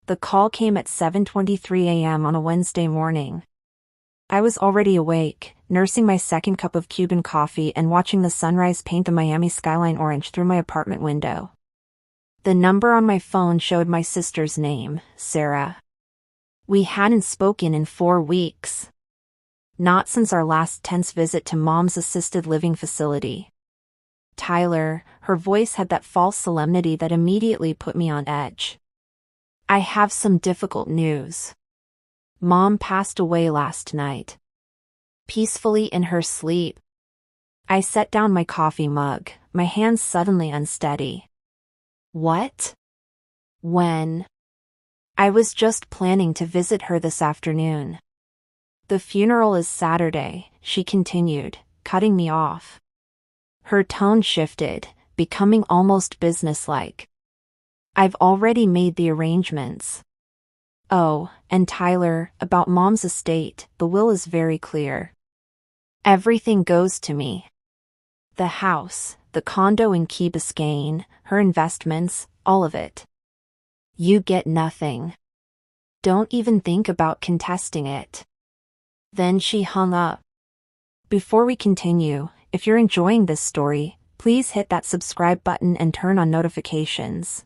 The call came at 7:23 a.m. on a Wednesday morning. I was already awake, nursing my second cup of Cuban coffee and watching the sunrise paint the Miami skyline orange through my apartment window. The number on my phone showed my sister's name, Sarah. We hadn't spoken in 4 weeks. Not since our last tense visit to Mom's assisted living facility. Tyler, her voice had that false solemnity that immediately put me on edge. I have some difficult news. Mom passed away last night. Peacefully in her sleep. I set down my coffee mug, my hands suddenly unsteady. What? When? I was just planning to visit her this afternoon. The funeral is Saturday, she continued, cutting me off. Her tone shifted, becoming almost businesslike. I've already made the arrangements. Oh, and Tyler, about Mom's estate, the will is very clear. Everything goes to me. The house, the condo in Key Biscayne, her investments, all of it. You get nothing. Don't even think about contesting it. Then she hung up. Before we continue, if you're enjoying this story, please hit that subscribe button and turn on notifications.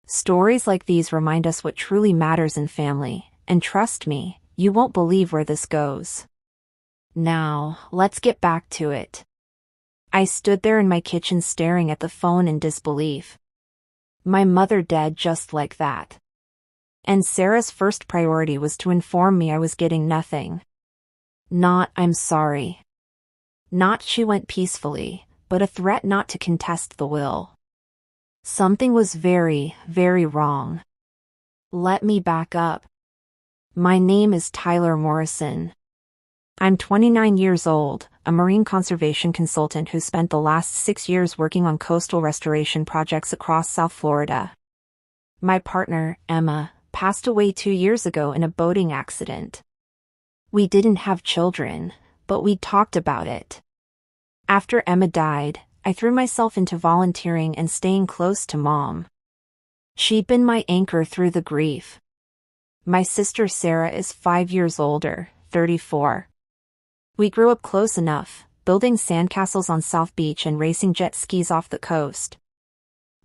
Stories like these remind us what truly matters in family, and trust me, you won't believe where this goes. Now, let's get back to it. I stood there in my kitchen staring at the phone in disbelief. My mother dead just like that. And Sarah's first priority was to inform me I was getting nothing. Not "I'm sorry." Not "she went peacefully," but a threat not to contest the will. Something was very, very wrong. Let me back up. My name is Tyler Morrison. I'm 29 years old, a marine conservation consultant who spent the last 6 years working on coastal restoration projects across South Florida. My partner, Emma, passed away 2 years ago in a boating accident. We didn't have children, but we talked about it. After Emma died, I threw myself into volunteering and staying close to Mom. She'd been my anchor through the grief. My sister Sarah is 5 years older, 34. We grew up close enough, building sandcastles on South Beach and racing jet skis off the coast.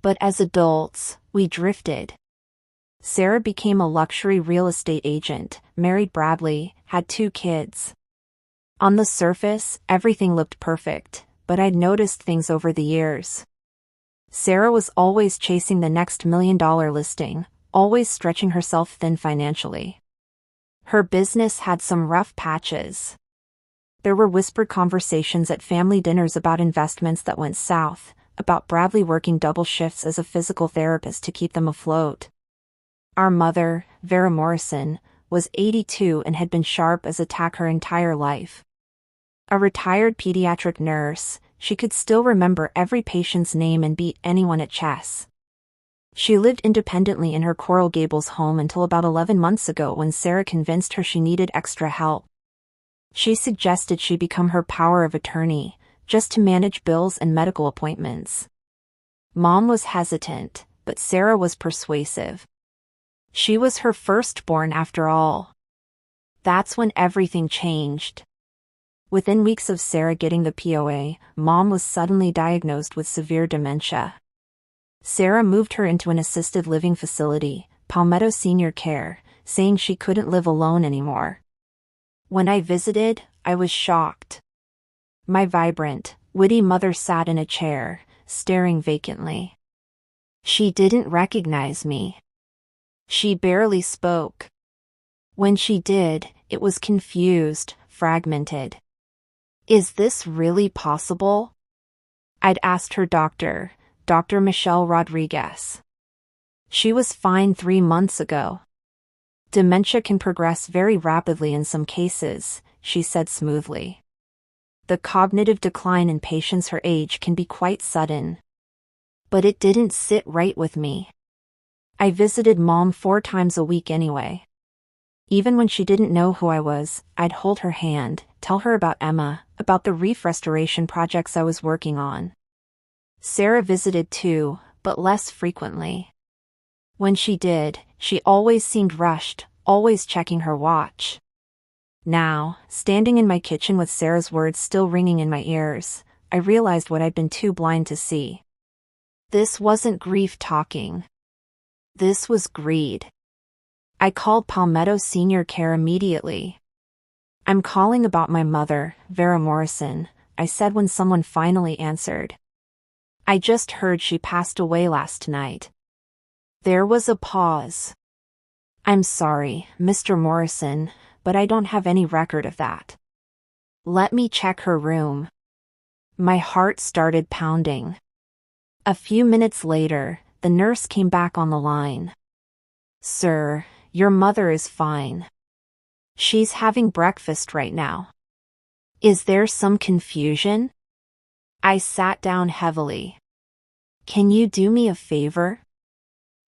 But as adults, we drifted. Sarah became a luxury real estate agent, married Bradley, had 2 kids. On the surface, everything looked perfect, but I'd noticed things over the years. Sarah was always chasing the next $1 million listing, always stretching herself thin financially. Her business had some rough patches. There were whispered conversations at family dinners about investments that went south, about Bradley working double shifts as a physical therapist to keep them afloat. Our mother, Vera Morrison, was 82 and had been sharp as a tack her entire life. A retired pediatric nurse, she could still remember every patient's name and beat anyone at chess. She lived independently in her Coral Gables home until about 11 months ago when Sarah convinced her she needed extra help. She suggested she become her power of attorney, just to manage bills and medical appointments. Mom was hesitant, but Sarah was persuasive. She was her firstborn after all. That's when everything changed. Within weeks of Sarah getting the POA, Mom was suddenly diagnosed with severe dementia. Sarah moved her into an assisted living facility, Palmetto Senior Care, saying she couldn't live alone anymore. When I visited, I was shocked. My vibrant, witty mother sat in a chair, staring vacantly. She didn't recognize me. She barely spoke. When she did, it was confused, fragmented. Is this really possible? I'd asked her doctor, Dr. Michelle Rodriguez. She was fine 3 months ago. Dementia can progress very rapidly in some cases, she said smoothly. The cognitive decline in patients her age can be quite sudden. But it didn't sit right with me. I visited Mom 4 times a week anyway. Even when she didn't know who I was, I'd hold her hand, tell her about Emma, about the reef restoration projects I was working on. Sarah visited too, but less frequently. When she did, She always seemed rushed, always checking her watch. Now, standing in my kitchen with Sarah's words still ringing in my ears, I realized what I'd been too blind to see. This wasn't grief talking. This was greed. I called Palmetto Senior Care immediately. "I'm calling about my mother, Vera Morrison," I said when someone finally answered. "I just heard she passed away last night." There was a pause. "I'm sorry, Mr. Morrison, but I don't have any record of that." "Let me check her room." My heart started pounding. A few minutes later, the nurse came back on the line. "Sir, your mother is fine. She's having breakfast right now." "Is there some confusion?" I sat down heavily. "Can you do me a favor?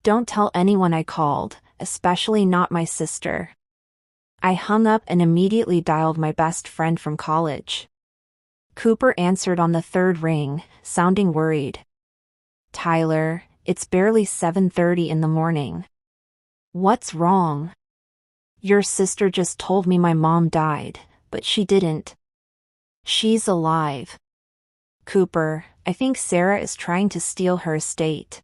Don't tell anyone I called, especially not my sister." I hung up and immediately dialed my best friend from college. Cooper answered on the third ring, sounding worried. "Tyler, it's barely 7:30 in the morning." "What's wrong?" "Your sister just told me my mom died, but she didn't." "She's alive." "Cooper, I think Sarah is trying to steal her estate."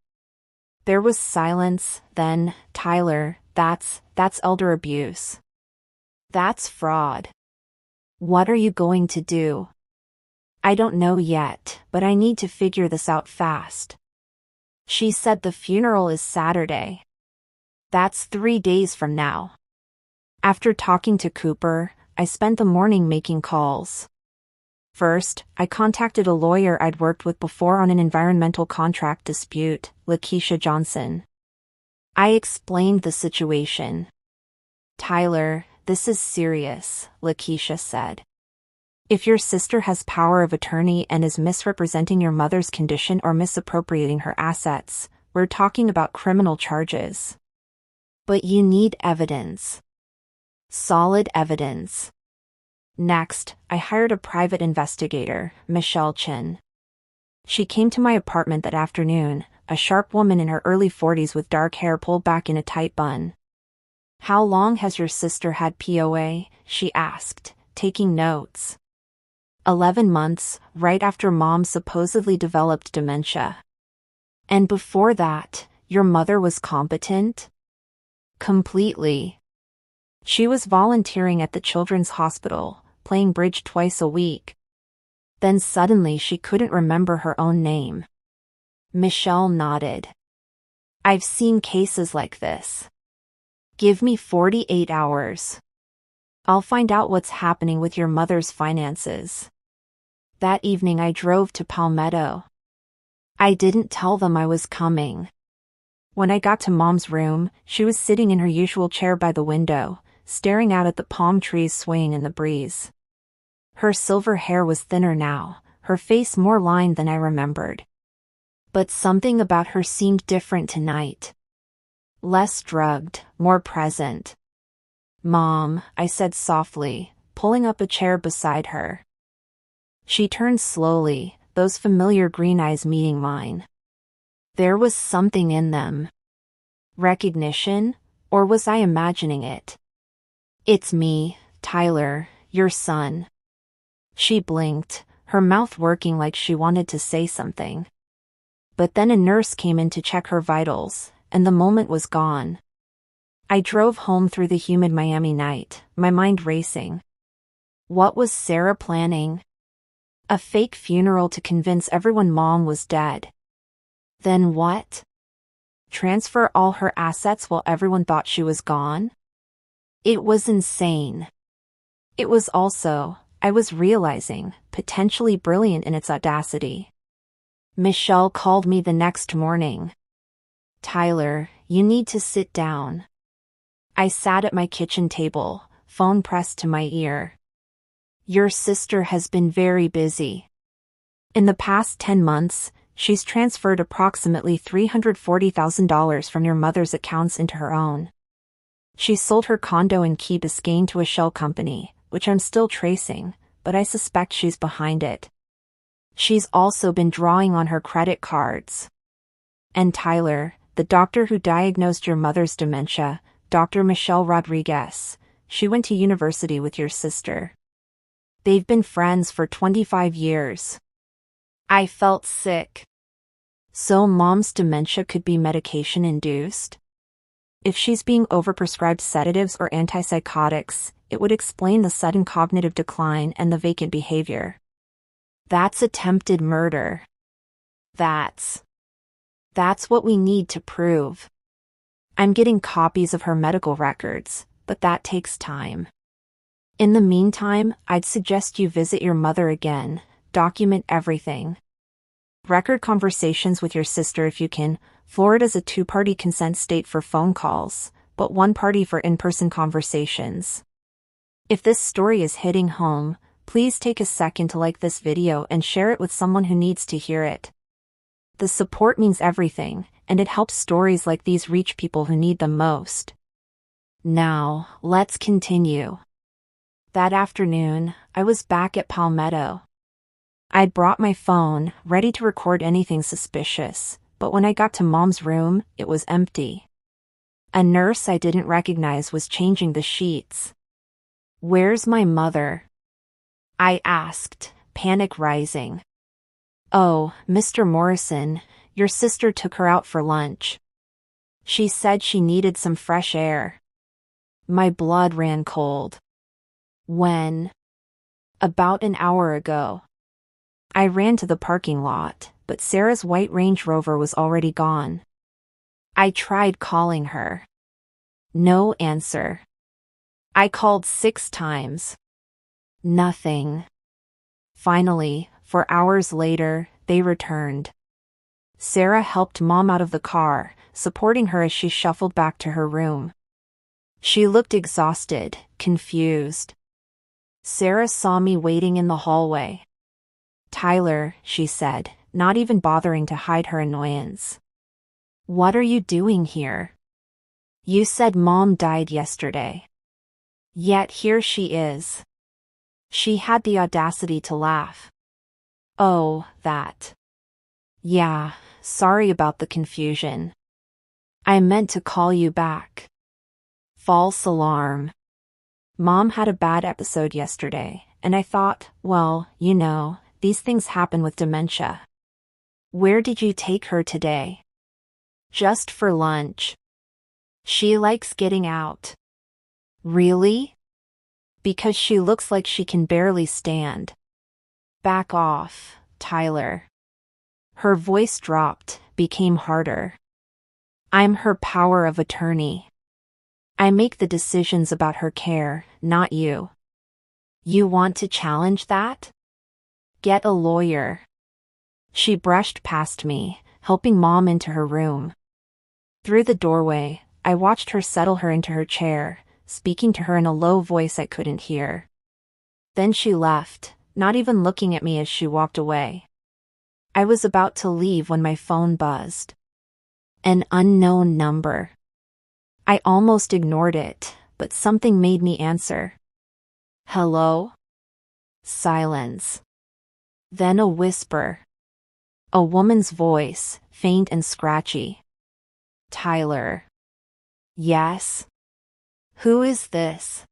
There was silence, then, "Tyler, that's elder abuse. That's fraud." "What are you going to do?" "I don't know yet, but I need to figure this out fast." She said the funeral is Saturday. That's 3 days from now. After talking to Cooper, I spent the morning making calls. First, I contacted a lawyer I'd worked with before on an environmental contract dispute, Lakeisha Johnson. I explained the situation. "Tyler, this is serious," Lakeisha said. "If your sister has power of attorney and is misrepresenting your mother's condition or misappropriating her assets, we're talking about criminal charges. But you need evidence. Solid evidence." Next, I hired a private investigator, Michelle Chin. She came to my apartment that afternoon, a sharp woman in her early 40s with dark hair pulled back in a tight bun. "How long has your sister had POA?" she asked, taking notes. 11 months, right after Mom supposedly developed dementia." "And before that, your mother was competent?" "Completely. She was volunteering at the Children's Hospital, playing bridge twice a week. Then suddenly she couldn't remember her own name." Michelle nodded. "I've seen cases like this. Give me 48 hours. I'll find out what's happening with your mother's finances." That evening I drove to Palmetto. I didn't tell them I was coming. When I got to Mom's room, she was sitting in her usual chair by the window, staring out at the palm trees swaying in the breeze. Her silver hair was thinner now, her face more lined than I remembered. But something about her seemed different tonight. Less drugged, more present. "Mom," I said softly, pulling up a chair beside her. She turned slowly, those familiar green eyes meeting mine. There was something in them. Recognition, or was I imagining it? "It's me, Tyler, your son." She blinked, her mouth working like she wanted to say something. But then a nurse came in to check her vitals, and the moment was gone. I drove home through the humid Miami night, my mind racing. What was Sarah planning? A fake funeral to convince everyone Mom was dead. Then what? Transfer all her assets while everyone thought she was gone? It was insane. It was also, I was realizing, potentially brilliant in its audacity. Michelle called me the next morning. "Tyler, you need to sit down." I sat at my kitchen table, phone pressed to my ear. "Your sister has been very busy. In the past 10 months, she's transferred approximately $340,000 from your mother's accounts into her own. She sold her condo in Key Biscayne to a shell company, which I'm still tracing, but I suspect she's behind it. She's also been drawing on her credit cards. And Tyler, The doctor who diagnosed your mother's dementia, Dr. Michelle Rodriguez. She went to university with your sister. They've been friends for 25 years. I felt sick. So mom's dementia could be medication-induced? If she's being overprescribed sedatives or antipsychotics, it would explain the sudden cognitive decline and the vacant behavior. That's attempted murder. That's what we need to prove. I'm getting copies of her medical records, but that takes time. In the meantime, I'd suggest you visit your mother again, document everything. Record conversations with your sister if you can. Florida's a two-party consent state for phone calls, but one party for in-person conversations. If this story is hitting home, please take a second to like this video and share it with someone who needs to hear it. The support means everything, and it helps stories like these reach people who need them most. Now, let's continue. That afternoon, I was back at Palmetto. I'd brought my phone, ready to record anything suspicious, but when I got to Mom's room, it was empty. A nurse I didn't recognize was changing the sheets. "Where's my mother?" I asked, panic rising. "Oh, Mr. Morrison, your sister took her out for lunch. She said she needed some fresh air." My blood ran cold. When? About an hour ago. I ran to the parking lot, but Sarah's white Range Rover was already gone. I tried calling her. No answer. I called 6 times. Nothing. Finally, 4 hours later, they returned. Sarah helped Mom out of the car, supporting her as she shuffled back to her room. She looked exhausted, confused. Sarah saw me waiting in the hallway. "Tyler," she said, not even bothering to hide her annoyance. "What are you doing here? You said Mom died yesterday. Yet here she is." She had the audacity to laugh. "Oh, that. Yeah, sorry about the confusion. I meant to call you back." False alarm. Mom had a bad episode yesterday, and I thought, well, these things happen with dementia. "Where did you take her today?" "Just for lunch. She likes getting out." "Really?" "Because she looks like she can barely stand." "Back off, Tyler." Her voice dropped, became harder. "I'm her power of attorney. I make the decisions about her care, not you. You want to challenge that? Get a lawyer." She brushed past me, helping Mom into her room. Through the doorway, I watched her settle her into her chair, speaking to her in a low voice I couldn't hear. Then she left, not even looking at me as she walked away. I was about to leave when my phone buzzed. An unknown number. I almost ignored it, but something made me answer. "Hello?" Silence. Then a whisper. A woman's voice, faint and scratchy. "Tyler." "Yes?" "Who is this?"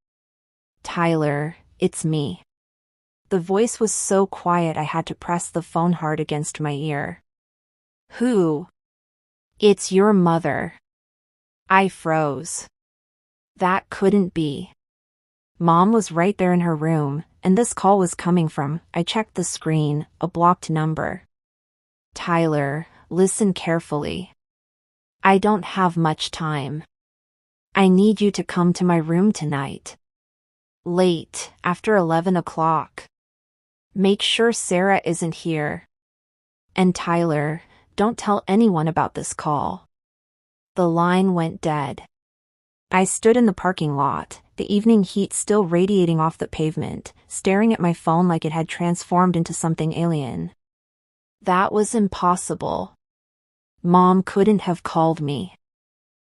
"Tyler, it's me." The voice was so quiet I had to press the phone hard against my ear. "Who?" "It's your mother." I froze. That couldn't be. Mom was right there in her room, and this call was coming from, I checked the screen, a blocked number. "Tyler, listen carefully. I don't have much time. I need you to come to my room tonight. Late, after 11 o'clock. Make sure Sarah isn't here. And Tyler, don't tell anyone about this call." The line went dead. I stood in the parking lot, the evening heat still radiating off the pavement, staring at my phone like it had transformed into something alien. That was impossible. Mom couldn't have called me.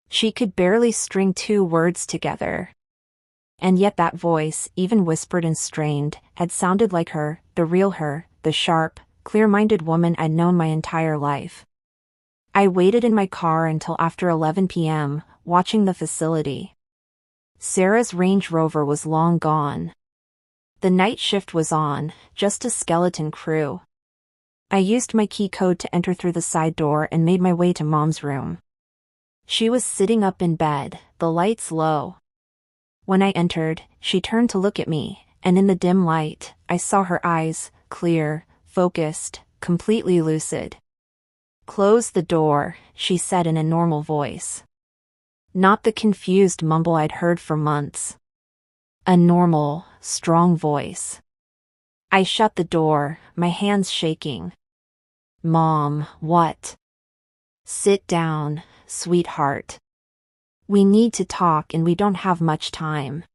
She could barely string 2 words together. And yet that voice, even whispered and strained, had sounded like her, the real her, the sharp, clear-minded woman I'd known my entire life. I waited in my car until after 11 p.m., watching the facility. Sarah's Range Rover was long gone. The night shift was on, just a skeleton crew. I used my key code to enter through the side door and made my way to Mom's room. She was sitting up in bed, the lights low. When I entered, she turned to look at me, and in the dim light, I saw her eyes, clear, focused, completely lucid. "Close the door," she said in a normal voice. Not the confused mumble I'd heard for months. A normal, strong voice. I shut the door, my hands shaking. "Mom, what?" "Sit down, sweetheart. We need to talk and we don't have much time."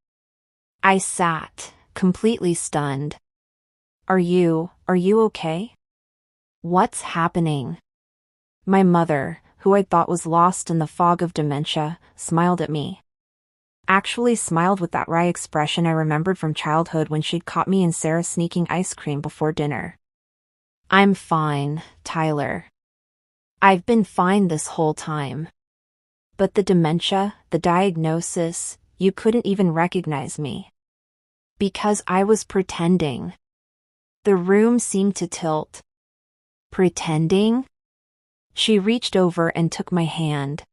I sat, completely stunned. Are you okay? What's happening?" My mother, who I thought was lost in the fog of dementia, smiled at me. Actually smiled with that wry expression I remembered from childhood when she'd caught me and Sarah sneaking ice cream before dinner. "I'm fine, Tyler. I've been fine this whole time. But the dementia, the diagnosis, you couldn't even recognize me. Because I was pretending." The room seemed to tilt. "Pretending?" She reached over and took my hand.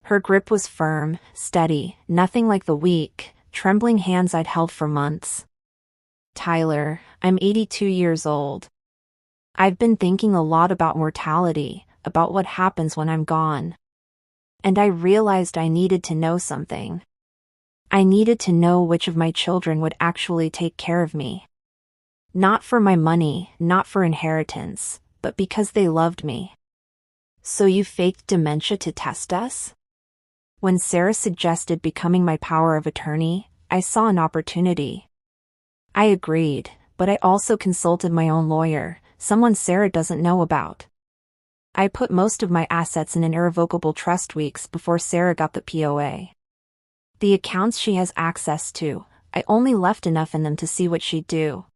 Her grip was firm, steady, nothing like the weak, trembling hands I'd held for months. "Tyler, I'm 82 years old. I've been thinking a lot about mortality, about what happens when I'm gone. And I realized I needed to know something. I needed to know which of my children would actually take care of me. Not for my money, not for inheritance, but because they loved me." "So you faked dementia to test us?" When Sarah suggested becoming my power of attorney, I saw an opportunity. I agreed, but I also consulted my own lawyer, someone Sarah doesn't know about. I put most of my assets in an irrevocable trust weeks before Sarah got the POA. The accounts she has access to, I only left enough in them to see what she'd do.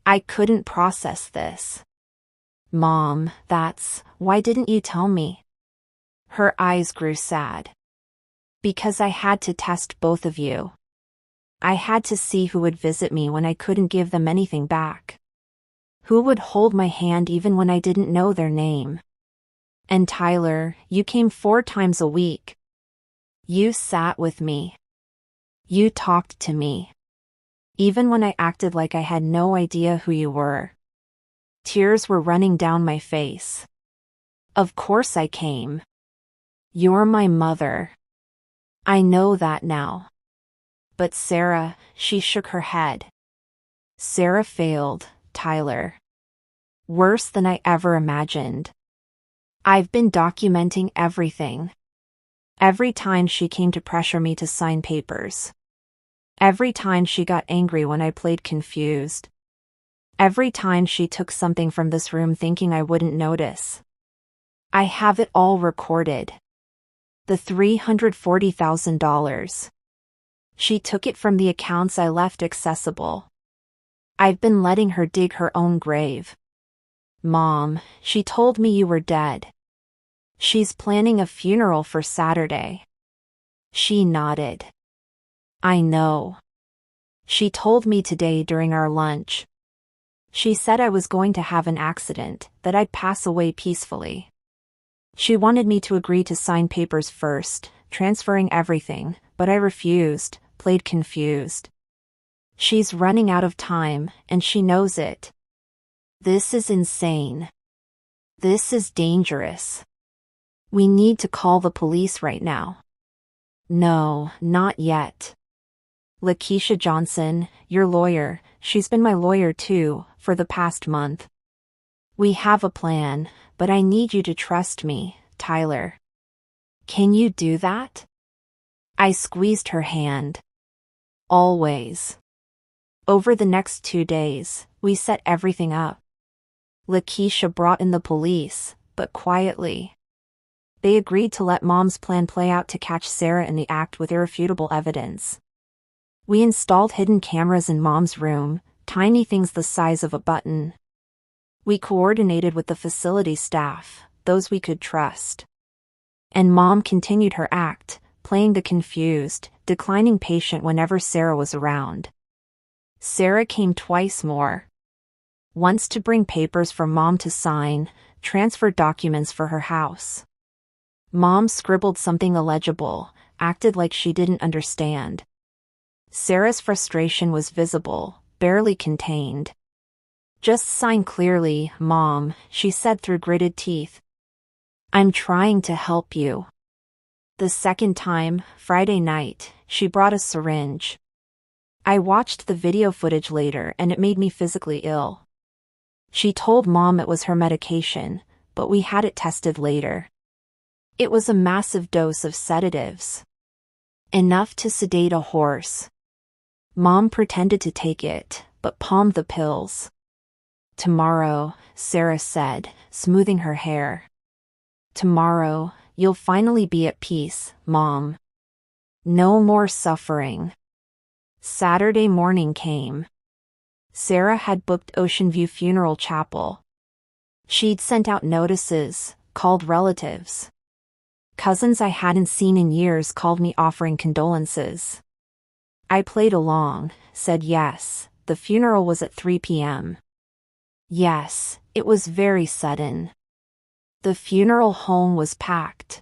I couldn't process this. "Mom, why didn't you tell me?" Her eyes grew sad. "Because I had to test both of you. I had to see who would visit me when I couldn't give them anything back. Who would hold my hand even when I didn't know their name. And Tyler, you came 4 times a week. You sat with me. You talked to me. Even when I acted like I had no idea who you were." Tears were running down my face. "Of course I came. You're my mother. I know that now." "But Sarah," she shook her head. "Sarah failed, Tyler. Worse than I ever imagined. I've been documenting everything. Every time she came to pressure me to sign papers. Every time she got angry when I played confused. Every time she took something from this room thinking I wouldn't notice. I have it all recorded. The $340,000. She took it from the accounts I left accessible. I've been letting her dig her own grave. Mom, she told me you were dead. She's planning a funeral for Saturday." She nodded. "I know. She told me today during our lunch. She said I was going to have an accident, that I'd pass away peacefully. She wanted me to agree to sign papers first, transferring everything, but I refused, played confused. She's running out of time, and she knows it. This is insane. This is dangerous. We need to call the police right now." "No, not yet. Lakeisha Johnson, your lawyer, she's been my lawyer too, for the past month. We have a plan, but I need you to trust me, Tyler. Can you do that?" I squeezed her hand. "Always." Over the next 2 days, we set everything up. Lakeisha brought in the police, but quietly. They agreed to let Mom's plan play out to catch Sarah in the act with irrefutable evidence. We installed hidden cameras in Mom's room, tiny things the size of a button. We coordinated with the facility staff, those we could trust. And Mom continued her act, playing the confused, declining patient whenever Sarah was around. Sarah came twice more. Once to bring papers for Mom to sign, transfer documents for her house. Mom scribbled something illegible, acted like she didn't understand. Sarah's frustration was visible, barely contained. "Just sign clearly, Mom," she said through gritted teeth. "I'm trying to help you." The second time, Friday night, she brought a syringe. I watched the video footage later and it made me physically ill. She told Mom it was her medication, but we had it tested later. It was a massive dose of sedatives. Enough to sedate a horse. Mom pretended to take it, but palmed the pills. "Tomorrow," Sarah said, smoothing her hair. "Tomorrow, you'll finally be at peace, Mom. No more suffering." Saturday morning came. Sarah had booked Ocean View Funeral Chapel. She'd sent out notices, called relatives. Cousins I hadn't seen in years called me offering condolences. I played along, said yes. The funeral was at 3 p.m. Yes, it was very sudden. The funeral home was packed.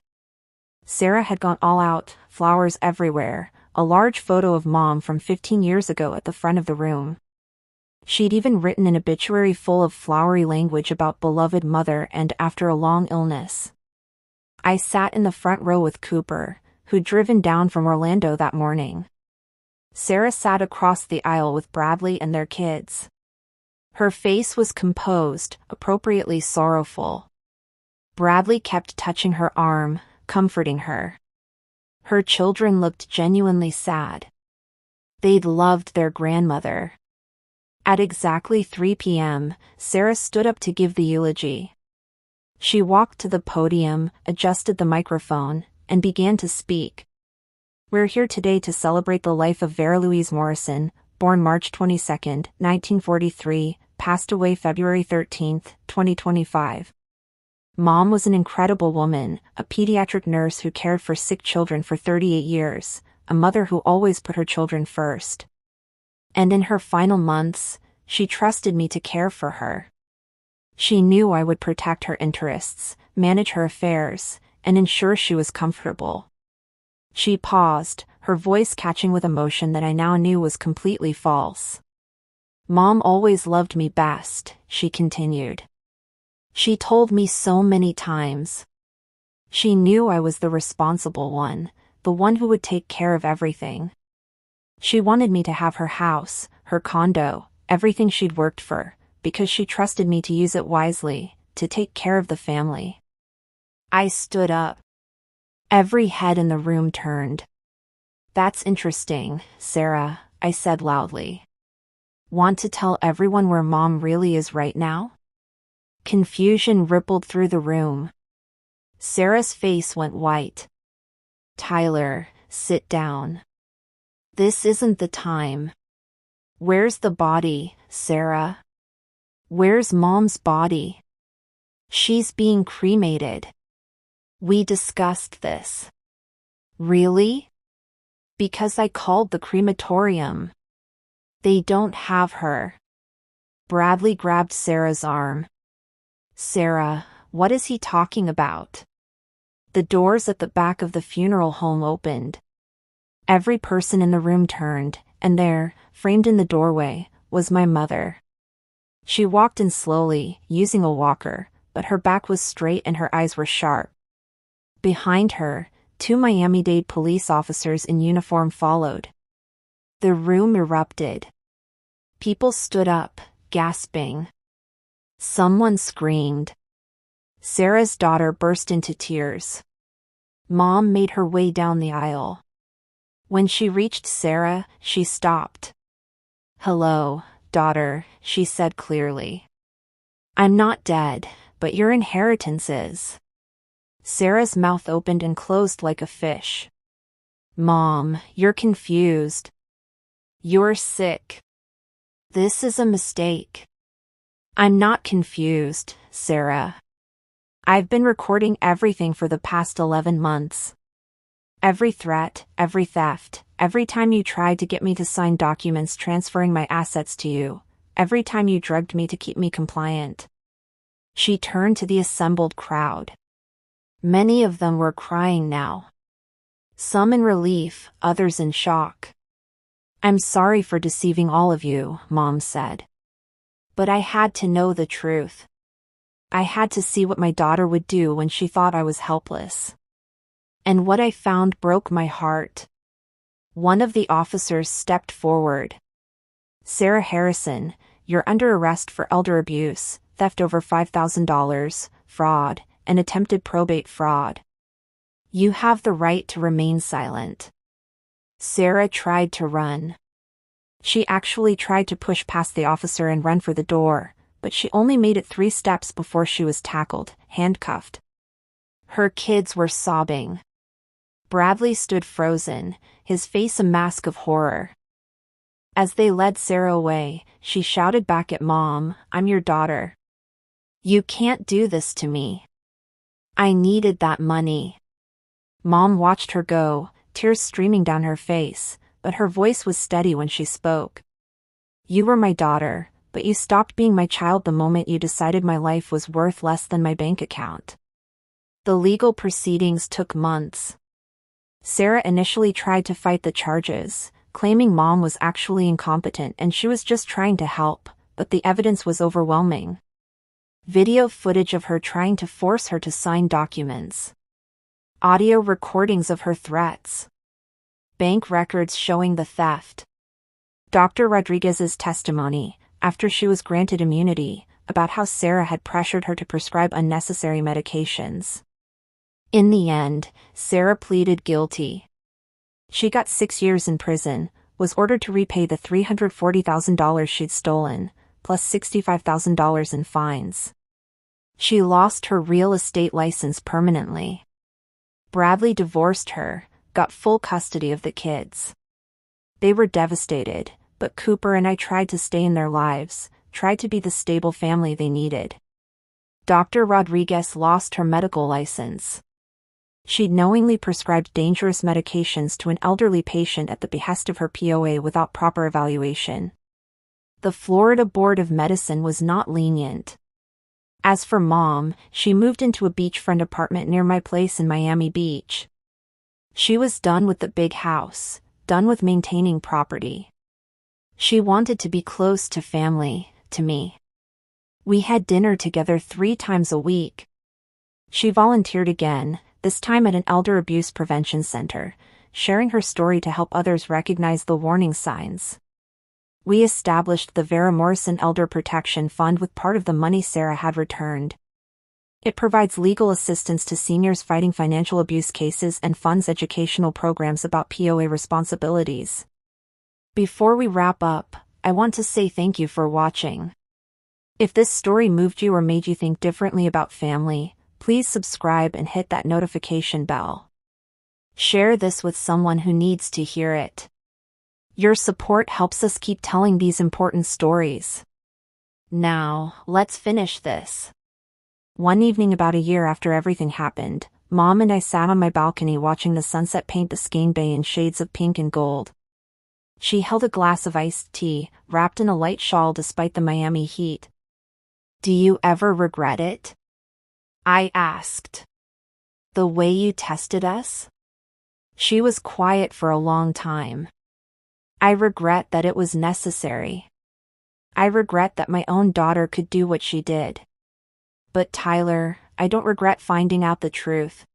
Sarah had gone all out, flowers everywhere, a large photo of Mom from 15 years ago at the front of the room. She'd even written an obituary full of flowery language about beloved mother and after a long illness. I sat in the front row with Cooper, who'd driven down from Orlando that morning. Sarah sat across the aisle with Bradley and their kids. Her face was composed, appropriately sorrowful. Bradley kept touching her arm, comforting her. Her children looked genuinely sad. They'd loved their grandmother. At exactly 3 p.m., Sarah stood up to give the eulogy. She walked to the podium, adjusted the microphone, and began to speak. "We're here today to celebrate the life of Vera Louise Morrison, born March 22, 1943, passed away February 13, 2025. Mom was an incredible woman, a pediatric nurse who cared for sick children for 38 years, a mother who always put her children first. And in her final months, she trusted me to care for her. She knew I would protect her interests, manage her affairs, and ensure she was comfortable." She paused, her voice catching with emotion that I now knew was completely false. "Mom always loved me best," she continued. "She told me so many times. She knew I was the responsible one, the one who would take care of everything. She wanted me to have her house, her condo, everything she'd worked for, because she trusted me to use it wisely, to take care of the family." I stood up. Every head in the room turned. "That's interesting, Sarah," I said loudly. "Want to tell everyone where Mom really is right now?" Confusion rippled through the room. Sarah's face went white. "Tyler, sit down. This isn't the time. Where's the body, Sarah? Where's Mom's body? She's being cremated. We discussed this." "Really?" "Because I called the crematorium. They don't have her." Bradley grabbed Sarah's arm. "Sarah, what is he talking about?" The doors at the back of the funeral home opened. Every person in the room turned, and there, framed in the doorway, was my mother. She walked in slowly, using a walker, but her back was straight and her eyes were sharp. Behind her, 2 Miami-Dade police officers in uniform followed. The room erupted. People stood up, gasping. Someone screamed. Sarah's daughter burst into tears. Mom made her way down the aisle. When she reached Sarah, she stopped. "Hello, daughter," she said clearly. "I'm not dead, but your inheritance is." Sarah's mouth opened and closed like a fish. "Mom, you're confused. You're sick. This is a mistake." "I'm not confused, Sarah. I've been recording everything for the past 11 months. Every threat, every theft, every time you tried to get me to sign documents transferring my assets to you, every time you drugged me to keep me compliant." She turned to the assembled crowd. Many of them were crying now. Some in relief, others in shock. "I'm sorry for deceiving all of you," Mom said. "But I had to know the truth. I had to see what my daughter would do when she thought I was helpless. And what I found broke my heart." One of the officers stepped forward. "Sarah Harrison, you're under arrest for elder abuse, theft over $5,000, fraud, and attempted probate fraud. You have the right to remain silent." Sarah tried to run. She actually tried to push past the officer and run for the door, but she only made it 3 steps before she was tackled, handcuffed. Her kids were sobbing. Bradley stood frozen, his face a mask of horror. As they led Sarah away, she shouted back at Mom, "I'm your daughter. You can't do this to me. I needed that money." Mom watched her go, tears streaming down her face, but her voice was steady when she spoke. "You were my daughter, but you stopped being my child the moment you decided my life was worth less than my bank account." The legal proceedings took months. Sarah initially tried to fight the charges, claiming Mom was actually incompetent and she was just trying to help, but the evidence was overwhelming. Video footage of her trying to force her to sign documents. Audio recordings of her threats. Bank records showing the theft. Dr. Rodriguez's testimony, after she was granted immunity, about how Sarah had pressured her to prescribe unnecessary medications. In the end, Sarah pleaded guilty. She got 6 years in prison, was ordered to repay the $340,000 she'd stolen, plus $65,000 in fines. She lost her real estate license permanently. Bradley divorced her, got full custody of the kids. They were devastated, but Cooper and I tried to stay in their lives, tried to be the stable family they needed. Dr. Rodriguez lost her medical license. She'd knowingly prescribed dangerous medications to an elderly patient at the behest of her POA without proper evaluation. The Florida Board of Medicine was not lenient. As for Mom, she moved into a beachfront apartment near my place in Miami Beach. She was done with the big house, done with maintaining property. She wanted to be close to family, to me. We had dinner together 3 times a week. She volunteered again, this time at an elder abuse prevention center, sharing her story to help others recognize the warning signs. We established the Vera Morrison Elder Protection Fund with part of the money Sarah had returned. It provides legal assistance to seniors fighting financial abuse cases and funds educational programs about POA responsibilities. Before we wrap up, I want to say thank you for watching. If this story moved you or made you think differently about family, please subscribe and hit that notification bell. Share this with someone who needs to hear it. Your support helps us keep telling these important stories. Now, let's finish this. One evening about a year after everything happened, Mom and I sat on my balcony watching the sunset paint Biscayne Bay in shades of pink and gold. She held a glass of iced tea, wrapped in a light shawl despite the Miami heat. "Do you ever regret it?" I asked. "The way you tested us?" She was quiet for a long time. "I regret that it was necessary. I regret that my own daughter could do what she did. But Tyler, I don't regret finding out the truth.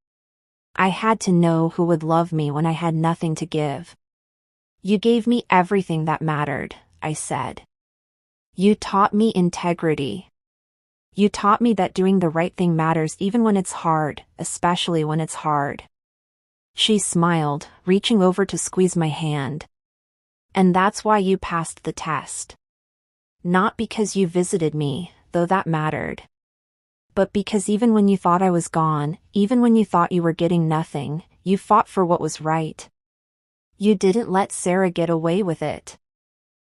I had to know who would love me when I had nothing to give." "You gave me everything that mattered," I said. "You taught me integrity. You taught me that doing the right thing matters even when it's hard, especially when it's hard." She smiled, reaching over to squeeze my hand. "And that's why you passed the test. Not because you visited me, though that mattered. But because even when you thought I was gone, even when you thought you were getting nothing, you fought for what was right. You didn't let Sarah get away with it.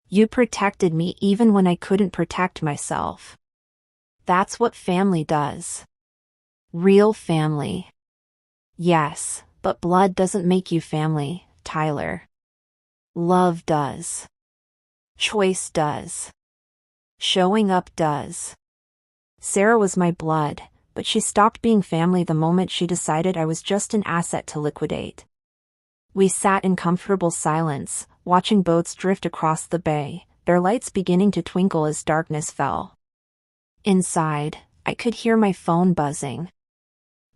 You protected me even when I couldn't protect myself. That's what family does. Real family. Yes, but blood doesn't make you family, Tyler. Love does. Choice does. Showing up does. Sarah was my blood, but she stopped being family the moment she decided I was just an asset to liquidate. We sat in comfortable silence, watching boats drift across the bay, their lights beginning to twinkle as darkness fell. Inside, I could hear my phone buzzing.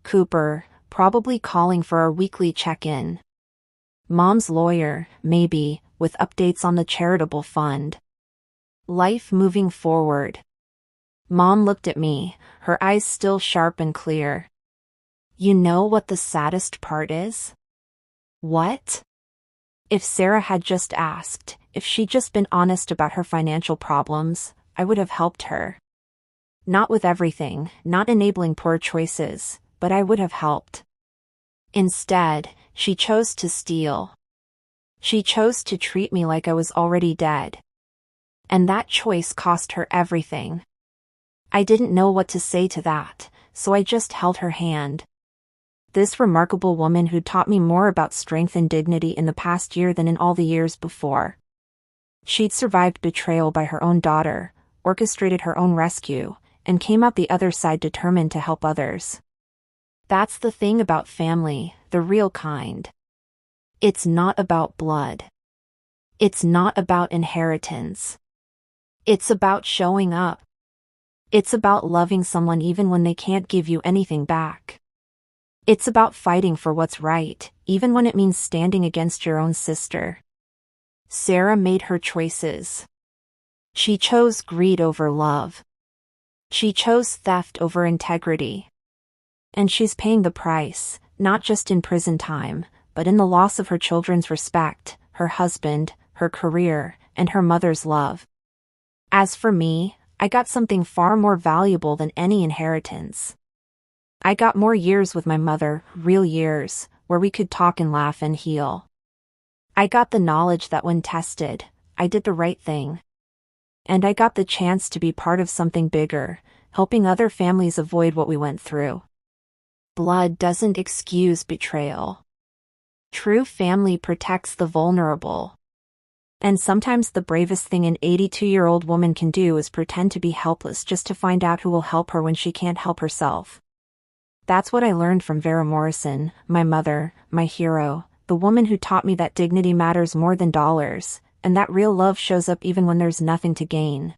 Cooper, probably calling for our weekly check-in. Mom's lawyer, maybe, with updates on the charitable fund. Life moving forward. Mom looked at me, her eyes still sharp and clear. You know what the saddest part is? What? If Sarah had just asked, if she'd just been honest about her financial problems, I would have helped her. Not with everything, not enabling poor choices, but I would have helped. Instead, she chose to steal. She chose to treat me like I was already dead. And that choice cost her everything. I didn't know what to say to that, so I just held her hand. This remarkable woman who taught me more about strength and dignity in the past year than in all the years before. She'd survived betrayal by her own daughter, orchestrated her own rescue, and came out the other side determined to help others. That's the thing about family, the real kind. It's not about blood. It's not about inheritance. It's about showing up. It's about loving someone even when they can't give you anything back. It's about fighting for what's right, even when it means standing against your own sister. Sarah made her choices. She chose greed over love. She chose theft over integrity. And she's paying the price, not just in prison time, but in the loss of her children's respect, her husband, her career, and her mother's love. As for me, I got something far more valuable than any inheritance. I got more years with my mother, real years, where we could talk and laugh and heal. I got the knowledge that when tested, I did the right thing. And I got the chance to be part of something bigger, helping other families avoid what we went through. Blood doesn't excuse betrayal. True family protects the vulnerable. And sometimes the bravest thing an 82-year-old woman can do is pretend to be helpless just to find out who will help her when she can't help herself. That's what I learned from Vera Morrison, my mother, my hero, the woman who taught me that dignity matters more than dollars, and that real love shows up even when there's nothing to gain.